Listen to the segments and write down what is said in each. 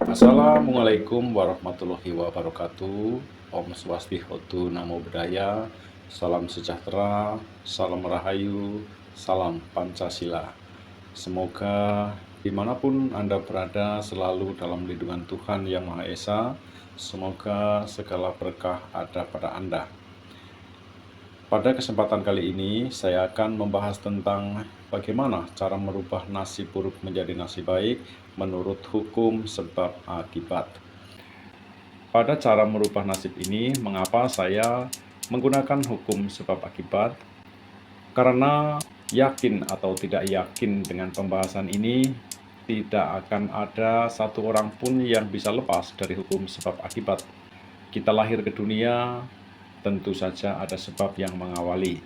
Assalamualaikum warahmatullahi wabarakatuh. Om Swastihotu Namo Buddhaya. Salam sejahtera, salam rahayu, salam Pancasila. Semoga dimanapun Anda berada selalu dalam lindungan Tuhan Yang Maha Esa. Semoga segala berkah ada pada Anda. Pada kesempatan kali ini, saya akan membahas tentang bagaimana cara merubah nasib buruk menjadi nasib baik menurut hukum sebab akibat. Pada cara merubah nasib ini, mengapa saya menggunakan hukum sebab akibat? Karena yakin atau tidak yakin dengan pembahasan ini, tidak akan ada satu orang pun yang bisa lepas dari hukum sebab akibat. Kita lahir ke dunia, tentu saja ada sebab yang mengawali.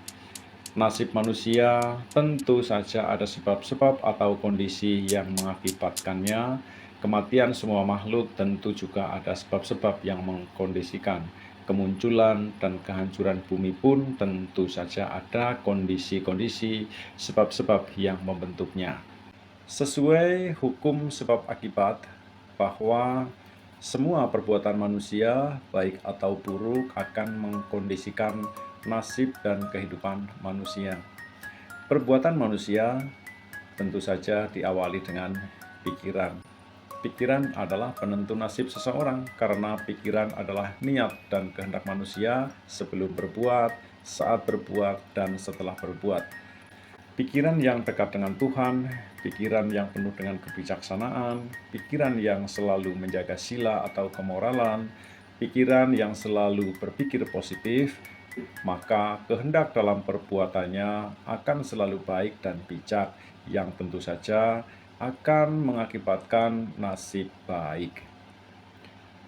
Nasib manusia tentu saja ada sebab-sebab atau kondisi yang mengakibatkannya. Kematian semua makhluk tentu juga ada sebab-sebab yang mengkondisikan. Kemunculan dan kehancuran bumi pun tentu saja ada kondisi-kondisi sebab-sebab yang membentuknya. Sesuai hukum sebab akibat, bahwa semua perbuatan manusia, baik atau buruk, akan mengkondisikan nasib dan kehidupan manusia. Perbuatan manusia tentu saja diawali dengan pikiran. Pikiran adalah penentu nasib seseorang, karena pikiran adalah niat dan kehendak manusia sebelum berbuat, saat berbuat, dan setelah berbuat. Pikiran yang dekat dengan Tuhan, pikiran yang penuh dengan kebijaksanaan, pikiran yang selalu menjaga sila atau kemoralan, pikiran yang selalu berpikir positif, maka kehendak dalam perbuatannya akan selalu baik dan bijak, yang tentu saja akan mengakibatkan nasib baik.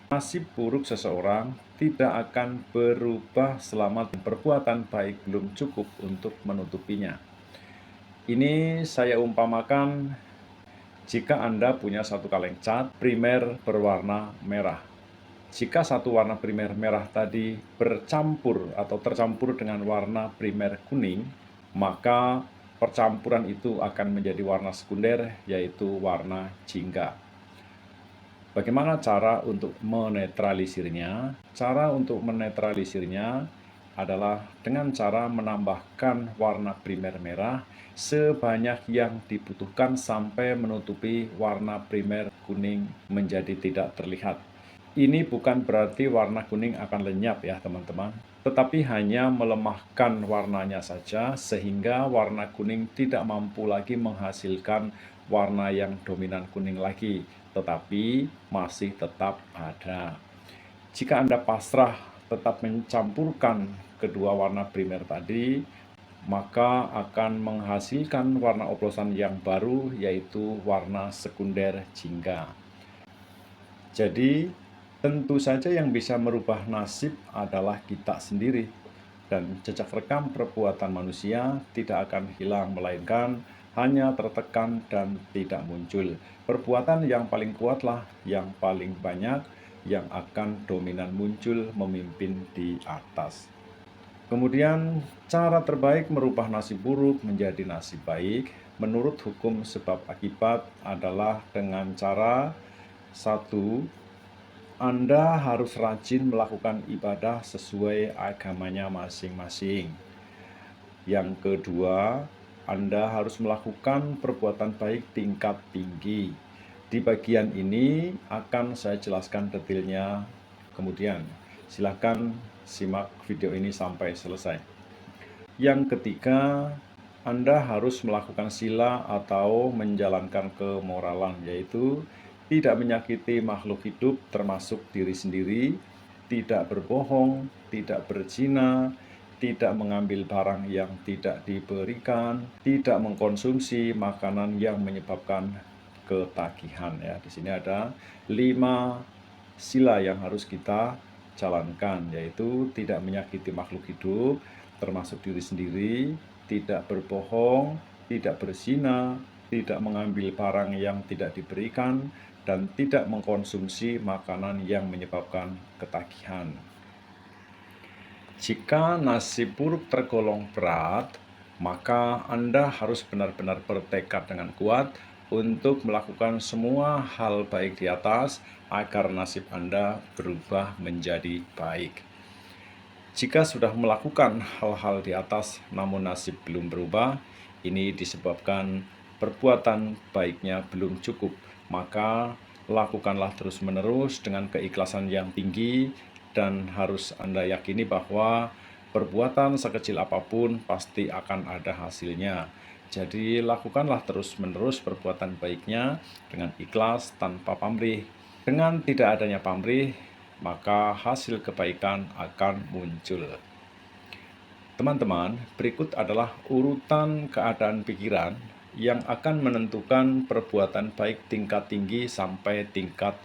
Nasib buruk seseorang tidak akan berubah selama perbuatan baik belum cukup untuk menutupinya. Ini saya umpamakan jika Anda punya satu kaleng cat primer berwarna merah. Jika satu warna primer merah tadi bercampur atau tercampur dengan warna primer kuning, maka percampuran itu akan menjadi warna sekunder, yaitu warna jingga. Bagaimana cara untuk menetralisirnya? Cara untuk menetralisirnya adalah dengan cara menambahkan warna primer merah sebanyak yang dibutuhkan sampai menutupi warna primer kuning menjadi tidak terlihat. Ini bukan berarti warna kuning akan lenyap ya teman-teman, tetapi hanya melemahkan warnanya saja sehingga warna kuning tidak mampu lagi menghasilkan warna yang dominan kuning lagi, tetapi masih tetap ada. Jika Anda pasrah tetap mencampurkan kedua warna primer tadi, maka akan menghasilkan warna oplosan yang baru, yaitu warna sekunder jingga. Jadi, tentu saja yang bisa merubah nasib adalah kita sendiri. Dan jejak rekam perbuatan manusia tidak akan hilang, melainkan hanya tertekan dan tidak muncul. Perbuatan yang paling kuatlah, yang paling banyak, yang akan dominan muncul memimpin di atas. Kemudian, cara terbaik merubah nasib buruk menjadi nasib baik menurut hukum sebab akibat adalah dengan cara: satu, Anda harus rajin melakukan ibadah sesuai agamanya masing-masing. Yang kedua, Anda harus melakukan perbuatan baik tingkat tinggi. Di bagian ini akan saya jelaskan detailnya kemudian. Silakan simak video ini sampai selesai. Yang ketiga, Anda harus melakukan sila atau menjalankan kemoralan, yaitu tidak menyakiti makhluk hidup termasuk diri sendiri, tidak berbohong, tidak berzina, tidak mengambil barang yang tidak diberikan, tidak mengkonsumsi makanan yang menyebabkan ketagihan ya. Di sini ada 5 sila yang harus kita jalankan, yaitu tidak menyakiti makhluk hidup termasuk diri sendiri, tidak berbohong, tidak berzina, tidak mengambil barang yang tidak diberikan, dan tidak mengkonsumsi makanan yang menyebabkan ketagihan. Jika nasib buruk tergolong berat, maka Anda harus benar-benar bertekad dengan kuat untuk melakukan semua hal baik di atas agar nasib Anda berubah menjadi baik. Jika sudah melakukan hal-hal di atas namun nasib belum berubah, ini disebabkan perbuatan baiknya belum cukup. Maka lakukanlah terus-menerus dengan keikhlasan yang tinggi dan harus Anda yakini bahwa perbuatan sekecil apapun pasti akan ada hasilnya. Jadi lakukanlah terus-menerus perbuatan baiknya dengan ikhlas tanpa pamrih. Dengan tidak adanya pamrih, maka hasil kebaikan akan muncul. Teman-teman, berikut adalah urutan keadaan pikiran yang akan menentukan perbuatan baik tingkat tinggi sampai tingkat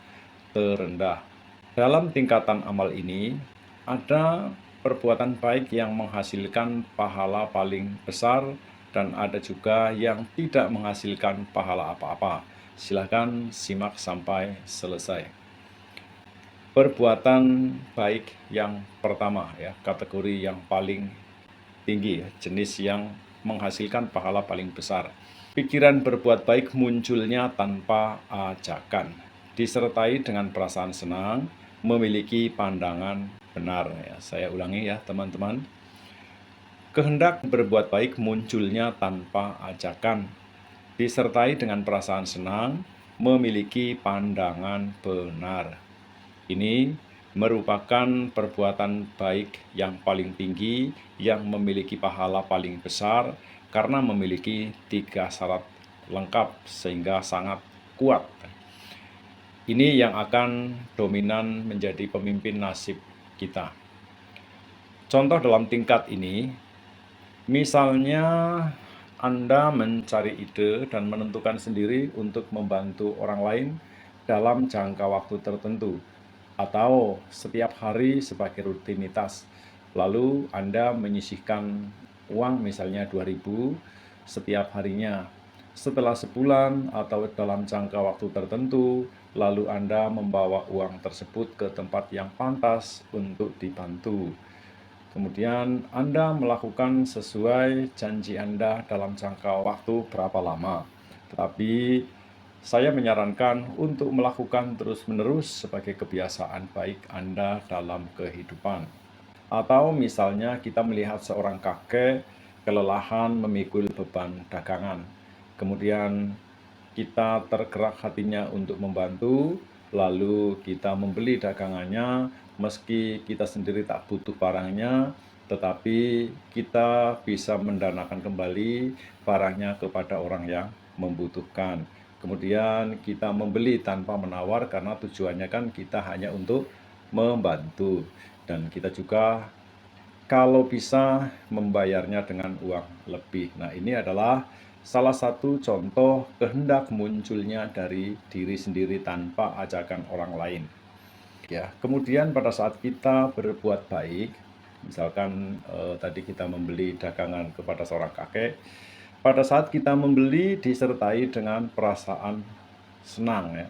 terendah. Dalam tingkatan amal ini, ada perbuatan baik yang menghasilkan pahala paling besar dan ada juga yang tidak menghasilkan pahala apa-apa. Silakan simak sampai selesai. Perbuatan baik yang pertama ya, kategori yang paling tinggi, jenis yang menghasilkan pahala paling besar. Pikiran berbuat baik munculnya tanpa ajakan, disertai dengan perasaan senang, memiliki pandangan benar. Ya, saya ulangi ya teman-teman. Kehendak berbuat baik munculnya tanpa ajakan, disertai dengan perasaan senang, memiliki pandangan benar. Ini merupakan perbuatan baik yang paling tinggi yang memiliki pahala paling besar karena memiliki 3 syarat lengkap sehingga sangat kuat. Ini yang akan dominan menjadi pemimpin nasib kita. Contoh dalam tingkat ini, misalnya Anda mencari ide dan menentukan sendiri untuk membantu orang lain dalam jangka waktu tertentu, atau setiap hari sebagai rutinitas. Lalu Anda menyisihkan uang misalnya 2.000 setiap harinya. Setelah sebulan atau dalam jangka waktu tertentu, lalu Anda membawa uang tersebut ke tempat yang pantas untuk dibantu. Kemudian Anda melakukan sesuai janji Anda dalam jangka waktu berapa lama. Tetapi saya menyarankan untuk melakukan terus-menerus sebagai kebiasaan baik Anda dalam kehidupan. Atau misalnya kita melihat seorang kakek kelelahan memikul beban dagangan. Kemudian kita tergerak hatinya untuk membantu, lalu kita membeli dagangannya, meski kita sendiri tak butuh barangnya, tetapi kita bisa mendanakan kembali barangnya kepada orang yang membutuhkan. Kemudian kita membeli tanpa menawar karena tujuannya kan kita hanya untuk membantu. Dan kita juga kalau bisa membayarnya dengan uang lebih. Nah, ini adalah salah satu contoh kehendak munculnya dari diri sendiri tanpa ajakan orang lain. Ya, kemudian pada saat kita berbuat baik, misalkan tadi kita membeli dagangan kepada seorang kakek, pada saat kita membeli disertai dengan perasaan senang ya.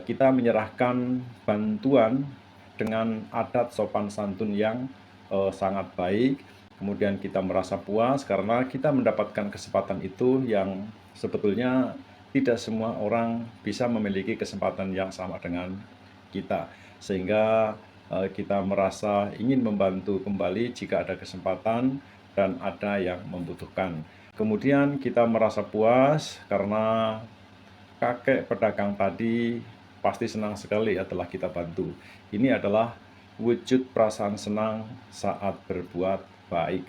Kita menyerahkan bantuan dengan adat sopan santun yang sangat baik. Kemudian kita merasa puas karena kita mendapatkan kesempatan itu yang sebetulnya tidak semua orang bisa memiliki kesempatan yang sama dengan kita. Sehingga kita merasa ingin membantu kembali jika ada kesempatan dan ada yang membutuhkan. Kemudian kita merasa puas karena kakek pedagang tadi pasti senang sekali ya telah kita bantu. Ini adalah wujud perasaan senang saat berbuat baik.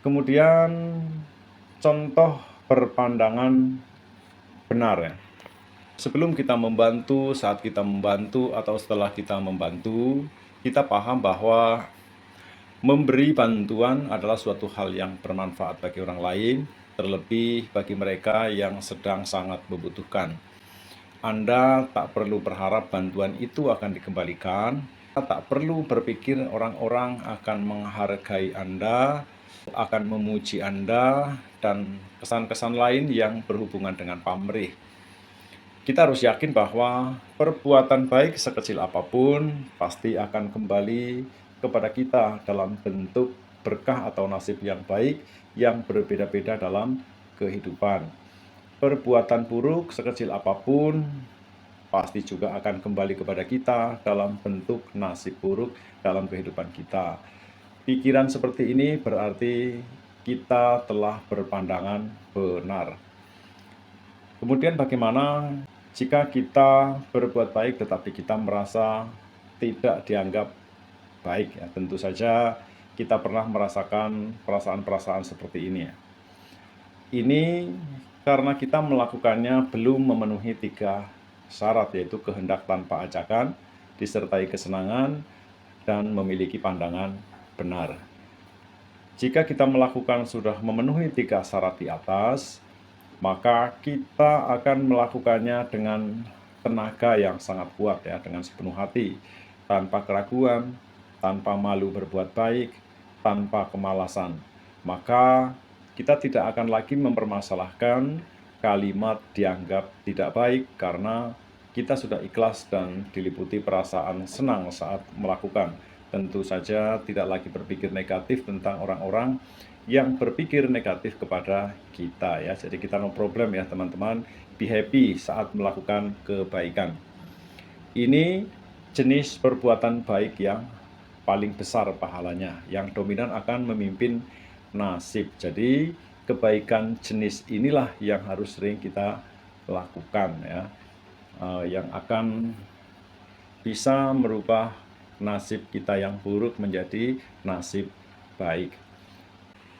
Kemudian contoh berpandangan benar ya. Sebelum kita membantu, saat kita membantu, atau setelah kita membantu, kita paham bahwa memberi bantuan adalah suatu hal yang bermanfaat bagi orang lain, terlebih bagi mereka yang sedang sangat membutuhkan. Anda tak perlu berharap bantuan itu akan dikembalikan, tak perlu berpikir orang-orang akan menghargai Anda, akan memuji Anda, dan kesan-kesan lain yang berhubungan dengan pamrih. Kita harus yakin bahwa perbuatan baik sekecil apapun pasti akan kembali kepada kita dalam bentuk berkah atau nasib yang baik yang berbeda-beda dalam kehidupan. Perbuatan buruk sekecil apapun pasti juga akan kembali kepada kita dalam bentuk nasib buruk dalam kehidupan kita. Pikiran seperti ini berarti kita telah berpandangan benar. Kemudian bagaimana jika kita berbuat baik tetapi kita merasa tidak dianggap baik ya? Tentu saja kita pernah merasakan perasaan-perasaan seperti ini ya. Ini karena kita melakukannya belum memenuhi 3 syarat, yaitu kehendak tanpa ajakan, disertai kesenangan, dan memiliki pandangan benar. Jika kita melakukan sudah memenuhi 3 syarat di atas, maka kita akan melakukannya dengan tenaga yang sangat kuat ya, dengan sepenuh hati, tanpa keraguan, tanpa malu berbuat baik, tanpa kemalasan. Maka kita tidak akan lagi mempermasalahkan kalimat dianggap tidak baik karena kita sudah ikhlas dan diliputi perasaan senang saat melakukan. Tentu saja tidak lagi berpikir negatif tentang orang-orang yang berpikir negatif kepada kita ya. Jadi kita no problem ya teman-teman, be happy saat melakukan kebaikan. Ini jenis perbuatan baik yang paling besar pahalanya, yang dominan akan memimpin nasib. Jadi kebaikan jenis inilah yang harus sering kita lakukan ya, yang akan bisa merubah nasib kita yang buruk menjadi nasib baik.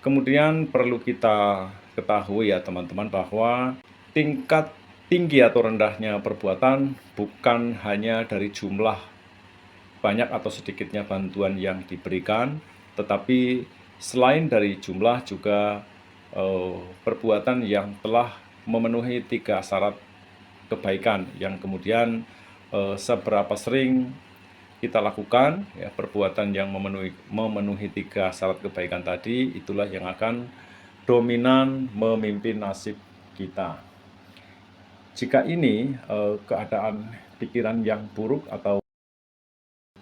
Kemudian perlu kita ketahui ya teman-teman, bahwa tingkat tinggi atau rendahnya perbuatan bukan hanya dari jumlah banyak atau sedikitnya bantuan yang diberikan, tetapi selain dari jumlah juga perbuatan yang telah memenuhi 3 syarat kebaikan, yang kemudian seberapa sering kita lakukan ya, perbuatan yang memenuhi 3 syarat kebaikan tadi, itulah yang akan dominan memimpin nasib kita. Jika ini keadaan pikiran yang buruk atau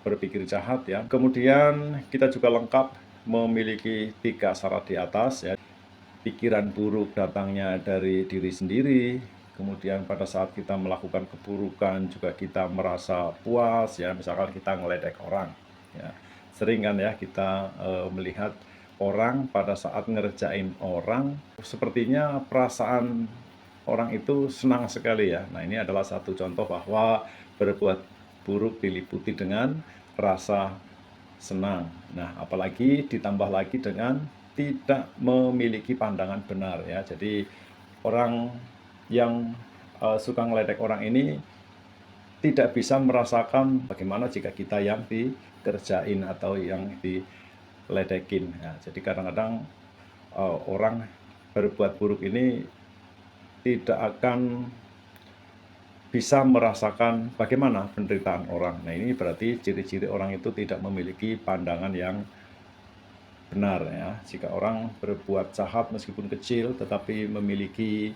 berpikir jahat ya, kemudian kita juga lengkap memiliki 3 syarat di atas ya. Pikiran buruk datangnya dari diri sendiri, kemudian pada saat kita melakukan keburukan juga kita merasa puas ya, misalkan kita ngeledek orang ya. Sering kan ya kita melihat orang pada saat ngerjain orang, sepertinya perasaan orang itu senang sekali ya. Nah, ini adalah satu contoh bahwa berbuat buruk diliputi dengan rasa senang. Nah, apalagi ditambah lagi dengan tidak memiliki pandangan benar ya. Jadi orang yang suka ngeledek orang ini tidak bisa merasakan bagaimana jika kita yang dikerjain atau yang diledekin ya. Jadi kadang-kadang orang berbuat buruk ini tidak akan bisa merasakan bagaimana penderitaan orang. Nah, ini berarti ciri-ciri orang itu tidak memiliki pandangan yang benar ya. Jika orang berbuat jahat meskipun kecil tetapi memiliki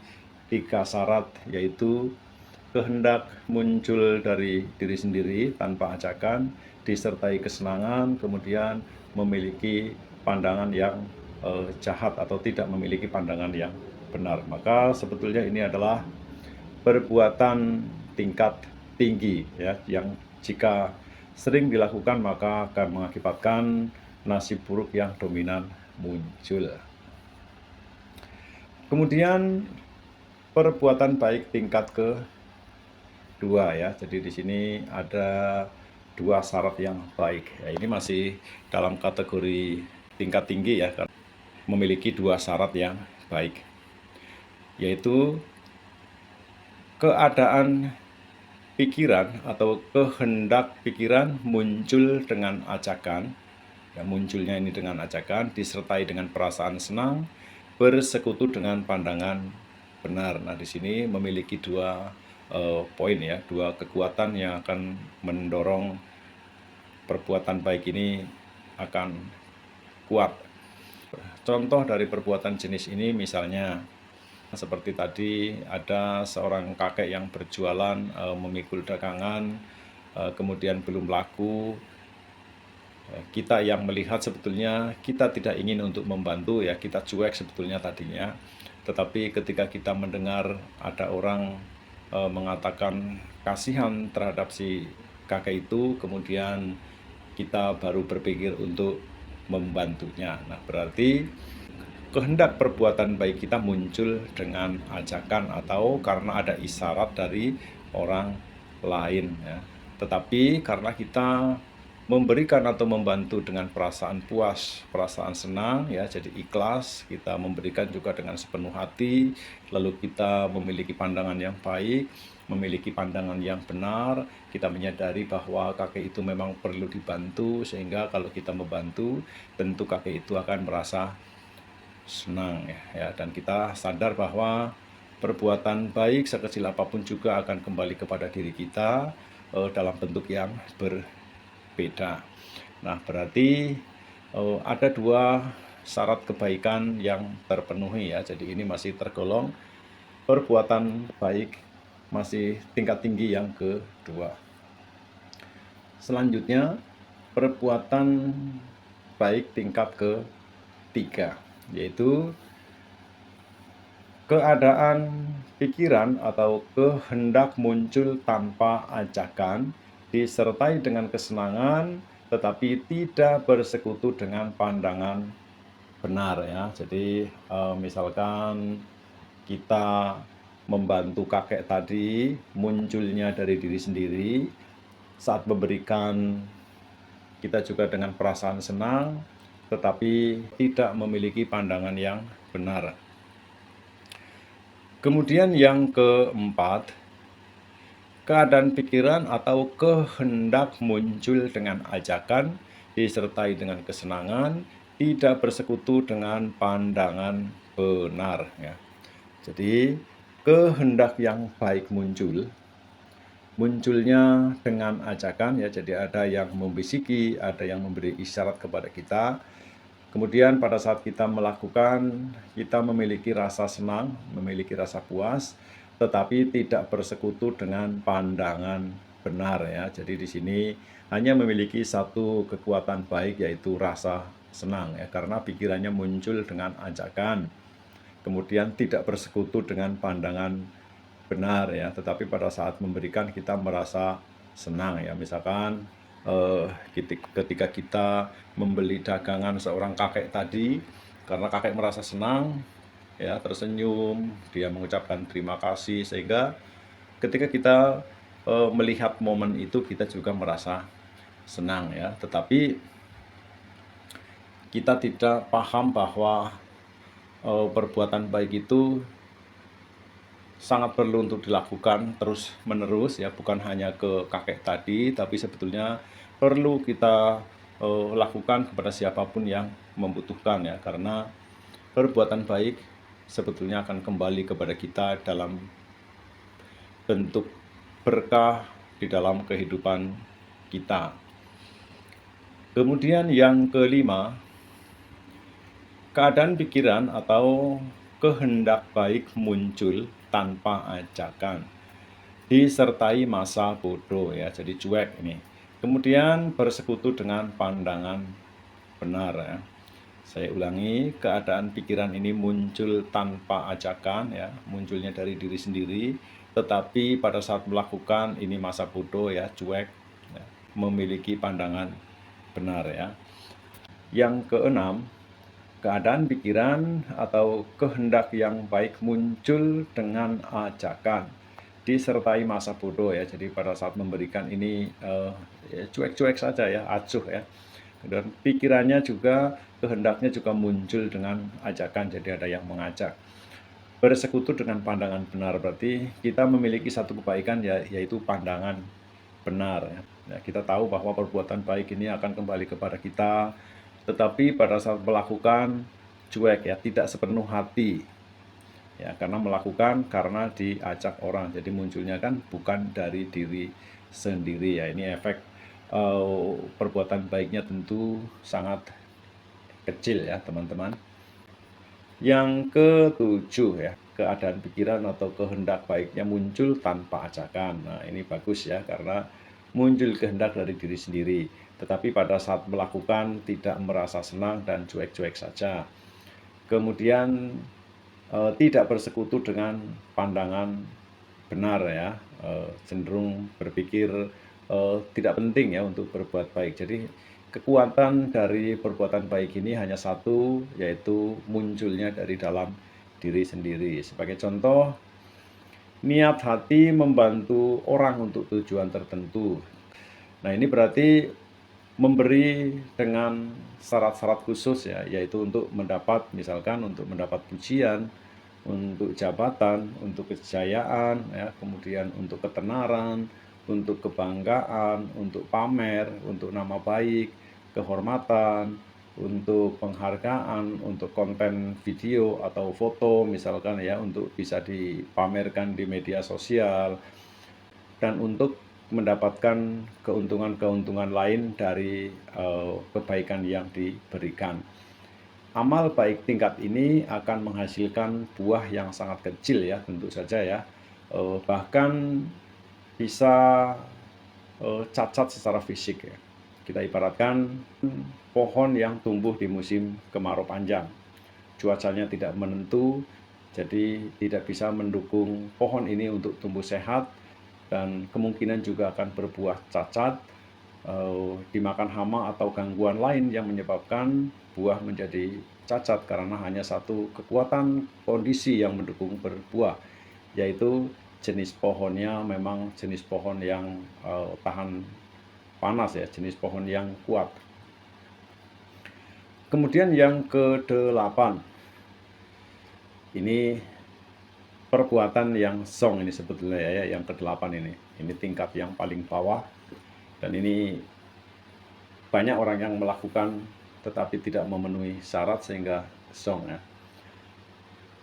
3 syarat, yaitu kehendak muncul dari diri sendiri tanpa ajakan, disertai kesenangan, kemudian memiliki pandangan yang jahat atau tidak memiliki pandangan yang benar. Maka sebetulnya ini adalah perbuatan tingkat tinggi ya, yang jika sering dilakukan maka akan mengakibatkan nasib buruk yang dominan muncul. Kemudian perbuatan baik tingkat kedua ya. Jadi di sini ada 2 syarat yang baik. Ya, ini masih dalam kategori tingkat tinggi ya, memiliki 2 syarat yang baik, yaitu keadaan pikiran atau kehendak pikiran muncul dengan ajakan, ya, munculnya ini dengan ajakan, disertai dengan perasaan senang, bersekutu dengan pandangan benar. Nah, di sini memiliki 2 poin ya, 2 kekuatan yang akan mendorong perbuatan baik ini akan kuat. Contoh dari perbuatan jenis ini misalnya seperti tadi, ada seorang kakek yang berjualan memikul dagangan, kemudian belum laku, kita yang melihat sebetulnya kita tidak ingin untuk membantu ya, kita cuek sebetulnya tadinya. Tetapi ketika kita mendengar ada orang mengatakan kasihan terhadap si kakek itu, kemudian kita baru berpikir untuk membantunya. Nah, berarti kehendak perbuatan baik kita muncul dengan ajakan atau karena ada isyarat dari orang lain ya. Tetapi karena kita memberikan atau membantu dengan perasaan puas, perasaan senang ya, jadi ikhlas, kita memberikan juga dengan sepenuh hati, lalu kita memiliki pandangan yang baik, memiliki pandangan yang benar, kita menyadari bahwa kakek itu memang perlu dibantu, sehingga kalau kita membantu, tentu kakek itu akan merasa senang ya, dan kita sadar bahwa perbuatan baik sekecil apapun juga akan kembali kepada diri kita dalam bentuk yang berbeda. Nah, berarti ada dua syarat kebaikan yang terpenuhi ya. Jadi ini masih tergolong perbuatan baik masih tingkat tinggi yang kedua. Selanjutnya perbuatan baik tingkat ketiga, yaitu keadaan pikiran atau kehendak muncul tanpa ajakan, disertai dengan kesenangan, tetapi tidak bersekutu dengan pandangan benar ya. Jadi misalkan kita membantu kakek tadi, munculnya dari diri sendiri, saat memberikan kita juga dengan perasaan senang, tetapi tidak memiliki pandangan yang benar. Kemudian yang keempat, keadaan pikiran atau kehendak muncul dengan ajakan, disertai dengan kesenangan, tidak bersekutu dengan pandangan benar ya. Jadi kehendak yang baik munculnya dengan ajakan ya, jadi ada yang membisiki, ada yang memberi isyarat kepada kita. Kemudian pada saat kita melakukan, kita memiliki rasa senang, memiliki rasa puas, tetapi tidak bersekutu dengan pandangan benar ya. Jadi di sini hanya memiliki satu kekuatan baik, yaitu rasa senang ya, karena pikirannya muncul dengan ajakan. Kemudian tidak bersekutu dengan pandangan benar ya, tetapi pada saat memberikan kita merasa senang ya. Misalkan ketika kita membeli dagangan seorang kakek tadi, karena kakek merasa senang ya, tersenyum, dia mengucapkan terima kasih, sehingga ketika kita melihat momen itu kita juga merasa senang ya. Tetapi kita tidak paham bahwa perbuatan baik itu sangat perlu untuk dilakukan terus menerus ya, bukan hanya ke kakek tadi, tapi sebetulnya perlu kita lakukan kepada siapapun yang membutuhkan ya, karena perbuatan baik sebetulnya akan kembali kepada kita dalam bentuk berkah di dalam kehidupan kita. Kemudian yang kelima, keadaan pikiran atau kehendak baik muncul tanpa ajakan, disertai masa bodoh ya, jadi cuek ini. Kemudian bersekutu dengan pandangan benar ya. Saya ulangi, keadaan pikiran ini muncul tanpa ajakan ya, munculnya dari diri sendiri, tetapi pada saat melakukan ini masa bodoh ya, cuek ya, memiliki pandangan benar ya. Yang keenam, keadaan pikiran atau kehendak yang baik muncul dengan ajakan, disertai masa bodoh ya. Jadi pada saat memberikan ini cuek-cuek saja ya, acuh ya. Dan pikirannya juga, kehendaknya juga muncul dengan ajakan, jadi ada yang mengajak. Bersekutu dengan pandangan benar, berarti kita memiliki satu kebaikan ya, yaitu pandangan benar ya. Kita tahu bahwa perbuatan baik ini akan kembali kepada kita, tetapi pada saat melakukan cuek ya, tidak sepenuh hati ya, karena melakukan karena diajak orang, jadi munculnya kan bukan dari diri sendiri ya. Ini efek perbuatan baiknya tentu sangat kecil ya teman-teman. Yang ketujuh ya, keadaan pikiran atau kehendak baiknya muncul tanpa ajakan. Nah ini bagus ya, karena muncul kehendak dari diri sendiri. tetapi pada saat melakukan tidak merasa senang dan cuek-cuek saja. Kemudian tidak bersekutu dengan pandangan benar ya, cenderung berpikir tidak penting ya untuk berbuat baik. Jadi kekuatan dari perbuatan baik ini hanya satu, yaitu munculnya dari dalam diri sendiri. Sebagai contoh, niat hati membantu orang untuk tujuan tertentu. Nah, ini berarti memberi dengan syarat-syarat khusus ya, yaitu untuk mendapat, misalkan untuk mendapat pujian, untuk jabatan, untuk kejayaan, ya, kemudian untuk ketenaran, untuk kebanggaan, untuk pamer, untuk nama baik, kehormatan, untuk penghargaan, untuk konten video atau foto misalkan ya, untuk bisa dipamerkan di media sosial, dan untuk mendapatkan keuntungan-keuntungan lain dari kebaikan yang diberikan. Amal baik tingkat ini akan menghasilkan buah yang sangat kecil ya, tentu saja ya. Bahkan bisa cacat secara fisik ya. Kita ibaratkan pohon yang tumbuh di musim kemarau panjang. Cuacanya tidak menentu, jadi tidak bisa mendukung pohon ini untuk tumbuh sehat, dan kemungkinan juga akan berbuah cacat, dimakan hama atau gangguan lain yang menyebabkan buah menjadi cacat karena hanya satu kekuatan kondisi yang mendukung berbuah, yaitu jenis pohonnya memang jenis pohon yang tahan panas ya, jenis pohon yang kuat. Kemudian yang ke-8, ini perbuatan yang song ini sebetulnya ya, yang ke-8 ini tingkat yang paling bawah, dan ini banyak orang yang melakukan tetapi tidak memenuhi syarat sehingga song ya.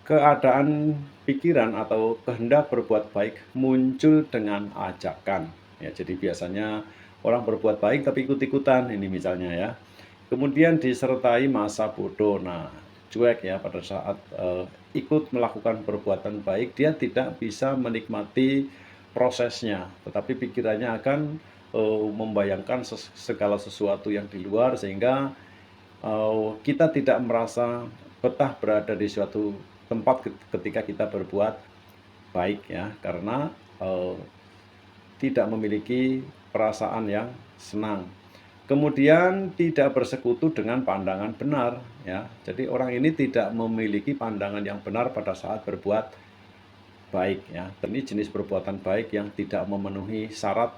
Keadaan pikiran atau kehendak berbuat baik muncul dengan ajakan ya, jadi biasanya orang berbuat baik tapi ikut-ikutan ini misalnya ya. Kemudian disertai masa bodoh. Nah, cuek ya pada saat ikut melakukan perbuatan baik, dia tidak bisa menikmati prosesnya, tetapi pikirannya akan membayangkan segala sesuatu yang di luar, sehingga kita tidak merasa betah berada di suatu tempat ketika kita berbuat baik ya, karena tidak memiliki perasaan yang senang. Kemudian tidak bersekutu dengan pandangan benar ya. Jadi orang ini tidak memiliki pandangan yang benar pada saat berbuat baik ya. Ini jenis perbuatan baik yang tidak memenuhi syarat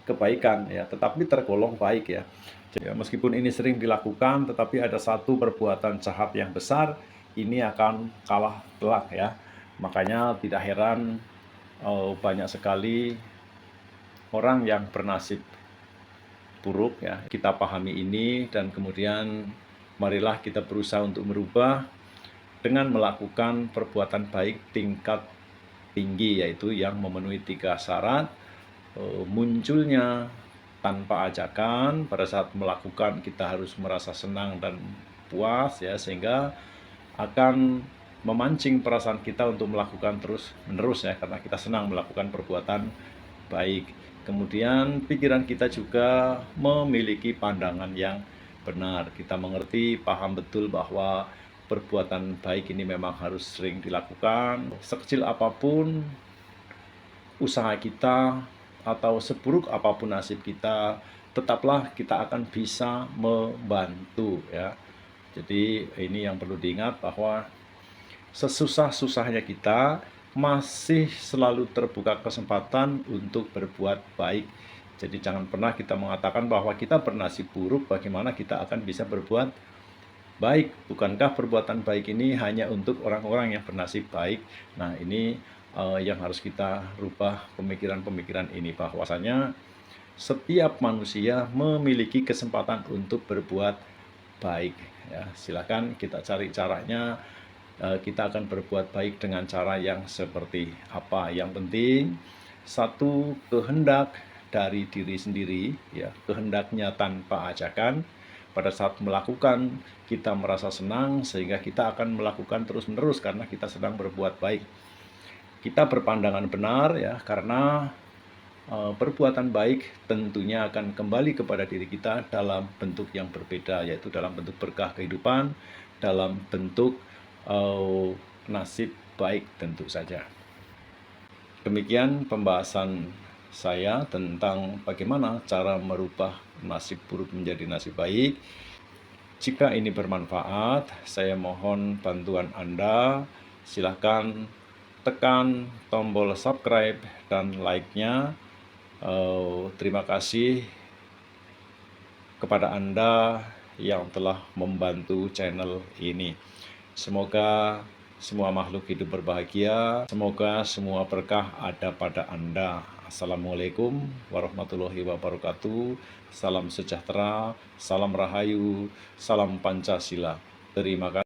kebaikan ya, tetapi tergolong baik ya. Jadi, meskipun ini sering dilakukan, tetapi ada satu perbuatan jahat yang besar, ini akan kalah telak ya. Makanya tidak heran banyak sekali orang yang bernasib buruk ya. Kita pahami ini, dan kemudian marilah kita berusaha untuk merubah dengan melakukan perbuatan baik tingkat tinggi, yaitu yang memenuhi 3 syarat. Munculnya tanpa ajakan, pada saat melakukan kita harus merasa senang dan puas ya, sehingga akan memancing perasaan kita untuk melakukan terus menerus ya, karena kita senang melakukan perbuatan baik. Kemudian pikiran kita juga memiliki pandangan yang benar. Kita mengerti, paham betul bahwa perbuatan baik ini memang harus sering dilakukan. Sekecil apapun usaha kita atau seburuk apapun nasib kita, tetaplah kita akan bisa membantu ya. Jadi ini yang perlu diingat, bahwa sesusah-susahnya kita masih selalu terbuka kesempatan untuk berbuat baik. Jadi jangan pernah kita mengatakan bahwa kita bernasib buruk, bagaimana kita akan bisa berbuat baik. Bukankah perbuatan baik ini hanya untuk orang-orang yang bernasib baik? Nah, ini yang harus kita rubah pemikiran-pemikiran ini, bahwasanya setiap manusia memiliki kesempatan untuk berbuat baik ya. Silakan kita cari caranya. Kita akan berbuat baik dengan cara yang seperti apa. Yang penting satu, kehendak dari diri sendiri ya, kehendaknya tanpa ajakan. Pada saat melakukan kita merasa senang, sehingga kita akan melakukan terus-menerus karena kita sedang berbuat baik. Kita berpandangan benar ya, karena perbuatan baik tentunya akan kembali kepada diri kita dalam bentuk yang berbeda, yaitu dalam bentuk berkah kehidupan, dalam bentuk nasib baik tentu saja. Demikian pembahasan saya tentang bagaimana cara merubah nasib buruk menjadi nasib baik. Jika ini bermanfaat, saya mohon bantuan Anda. Silahkan tekan tombol subscribe dan like-nya. Terima kasih kepada Anda yang telah membantu channel ini. Semoga semua makhluk hidup berbahagia. Semoga semua berkah ada pada Anda. Assalamualaikum warahmatullahi wabarakatuh. Salam sejahtera, salam rahayu, salam Pancasila. Terima kasih.